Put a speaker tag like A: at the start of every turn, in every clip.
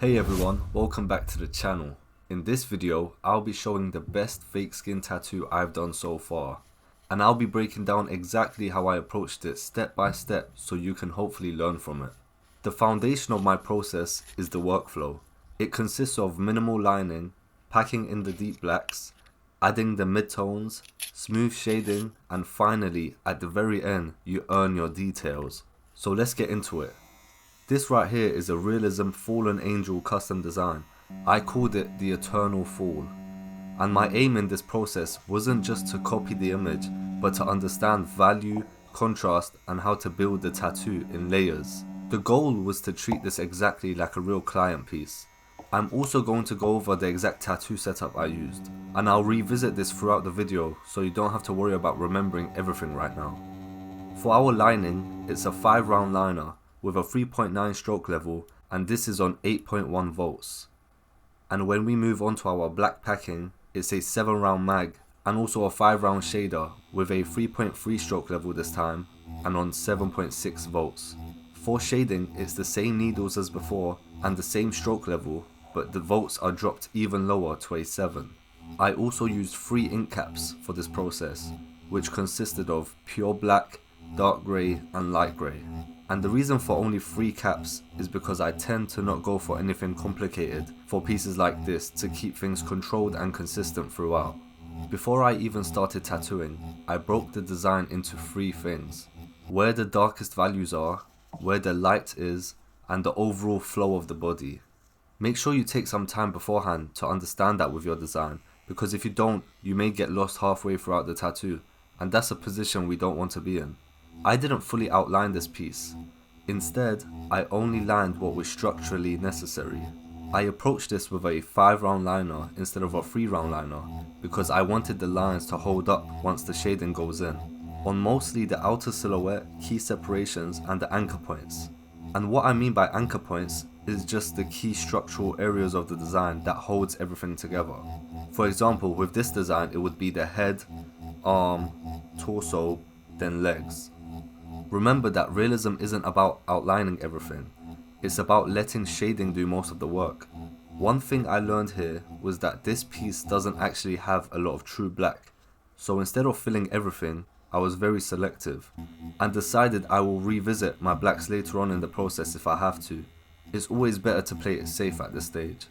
A: Hey everyone, welcome back to the channel. In this video, I'll be showing the best fake skin tattoo I've done so far. And I'll be breaking down exactly how I approached it step by step so you can hopefully learn from it. The foundation of my process is the workflow. It consists of minimal lining, packing in the deep blacks, adding the midtones, smooth shading, and finally, at the very end, you earn your details. So let's get into it. This right here is a realism fallen angel custom design. I called it the Eternal Fall. And my aim in this process wasn't just to copy the image, but to understand value, contrast, and how to build the tattoo in layers. The goal was to treat this exactly like a real client piece. I'm also going to go over the exact tattoo setup I used, and I'll revisit this throughout the video so you don't have to worry about remembering everything right now. For our lining, it's a 5-round liner with a 3.9 stroke level, and this is on 8.1 volts. And when we move on to our black packing, it's a 7-round mag and also a 5-round shader with a 3.3 stroke level this time and on 7.6 volts. For shading, it's the same needles as before and the same stroke level, but the volts are dropped even lower to a 7. I also used 3 ink caps for this process, which consisted of pure black, dark grey and light grey. And the reason for only 3 caps is because I tend to not go for anything complicated for pieces like this to keep things controlled and consistent throughout. Before I even started tattooing, I broke the design into 3 things: where the darkest values are, where the light is, and the overall flow of the body. Make sure you take some time beforehand to understand that with your design, because if you don't, you may get lost halfway throughout the tattoo, and that's a position we don't want to be in. I didn't fully outline this piece. Instead, I only lined what was structurally necessary. I approached this with a 5-round liner instead of a 3-round liner because I wanted the lines to hold up once the shading goes in, on mostly the outer silhouette, key separations and the anchor points. And what I mean by anchor points is just the key structural areas of the design that holds everything together. For example, with this design it would be the head, arm, torso, then legs. Remember that realism isn't about outlining everything, it's about letting shading do most of the work. One thing I learned here was that this piece doesn't actually have a lot of true black, so instead of filling everything, I was very selective, and decided I will revisit my blacks later on in the process if I have to. It's always better to play it safe at this stage.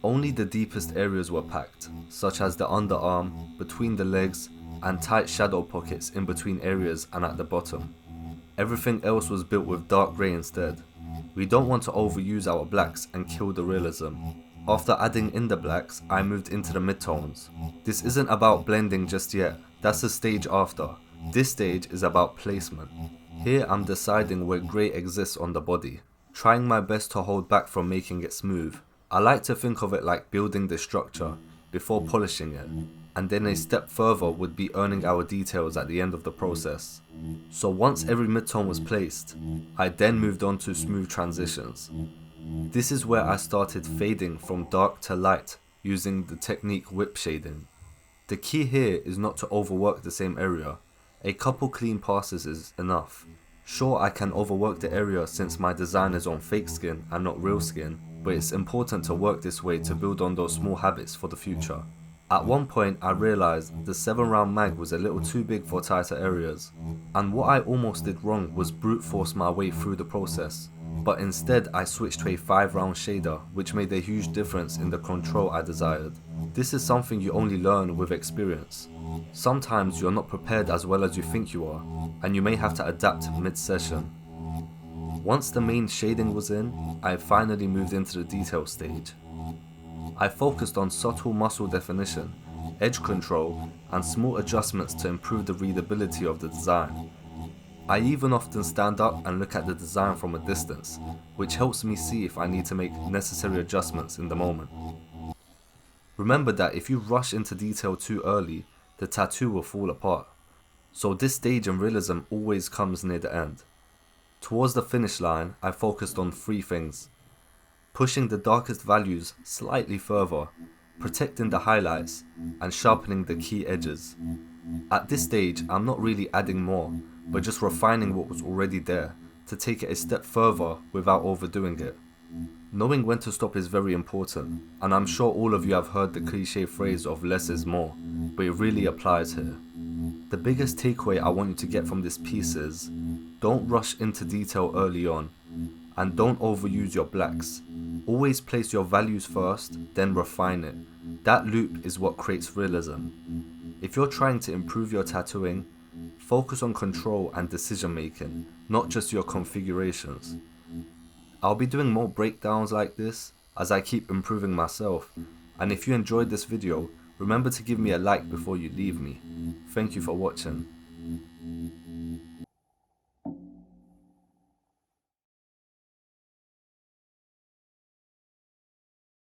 A: Only the deepest areas were packed, such as the underarm, between the legs, and tight shadow pockets in between areas and at the bottom. Everything else was built with dark grey instead. We don't want to overuse our blacks and kill the realism. After adding in the blacks, I moved into the midtones. This isn't about blending just yet, that's a stage after. This stage is about placement. Here I'm deciding where grey exists on the body, trying my best to hold back from making it smooth. I like to think of it like building the structure before polishing it, and then a step further would be earning our details at the end of the process. So once every midtone was placed, I then moved on to smooth transitions. This is where I started fading from dark to light using the technique whip shading. The key here is not to overwork the same area. A couple clean passes is enough. Sure, I can overwork the area since my design is on fake skin and not real skin, but it's important to work this way to build on those small habits for the future. At one point I realised the 7-round mag was a little too big for tighter areas, and what I almost did wrong was brute force my way through the process, but instead I switched to a 5-round shader, which made a huge difference in the control I desired. This is something you only learn with experience. Sometimes you're not prepared as well as you think you are, and you may have to adapt mid-session. Once the main shading was in, I finally moved into the detail stage. I focused on subtle muscle definition, edge control, and small adjustments to improve the readability of the design. I even often stand up and look at the design from a distance, which helps me see if I need to make necessary adjustments in the moment. Remember that if you rush into detail too early, the tattoo will fall apart. So this stage in realism always comes near the end. Towards the finish line, I focused on 3 things: pushing the darkest values slightly further, protecting the highlights, and sharpening the key edges. At this stage, I'm not really adding more, but just refining what was already there to take it a step further without overdoing it. Knowing when to stop is very important, and I'm sure all of you have heard the cliche phrase of less is more, but it really applies here. The biggest takeaway I want you to get from this piece is, don't rush into detail early on, and don't overuse your blacks. Always place your values first, then refine it. That loop is what creates realism. If you're trying to improve your tattooing, focus on control and decision making, not just your configurations. I'll be doing more breakdowns like this as I keep improving myself, and if you enjoyed this video, remember to give me a like before you leave me. Thank you for watching.